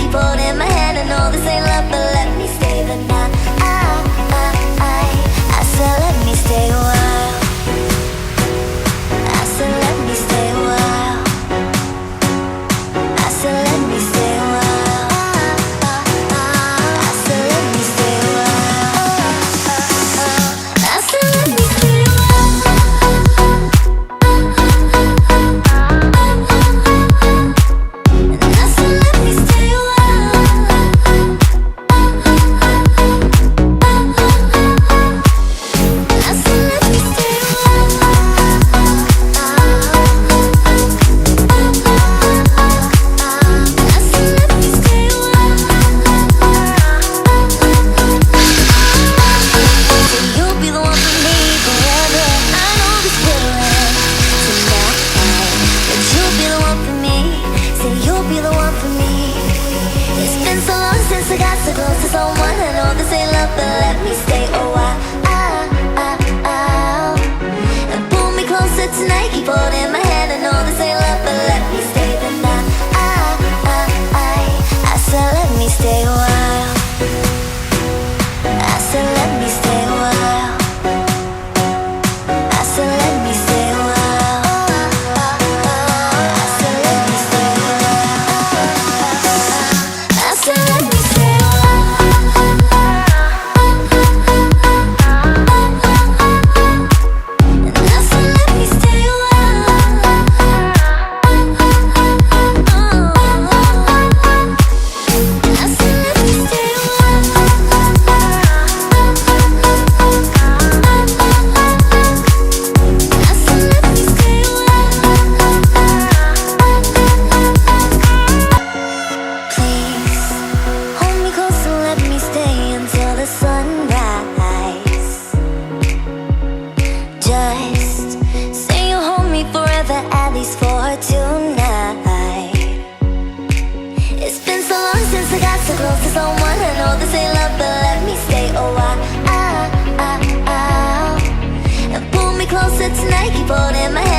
keep holding my hand. I know this ain't love, but let me stay the night. I said let me stay a while. I said let me stay a while. I said let me stay a while. I said let me stay a while. I said let me stay a while. And I said let me stay a while. I said let me stay a you'll be the one for me forever. I know this will end tonight, but you'll be the one for me. Say you'll be the one for me. It's been so long since I got so close to someone. I know this ain't love, but let me stay a while. And pull me closer tonight, keep holding my hand. I know this ain't love, but let me stay the night. I said let me stay a while. I said let me stay a while. I said let me stay a while. I said let me stay a while. I said let me stay a while. And I said let me stay a while. I said let me stay a Please hold me close and let me stay until the sunrise. Just say you'll hold me forever, at least for tonight. It's been so long since I got so close to someone. I know this ain't love, but let me stay a while. And pull me closer tonight, keep holding my hand.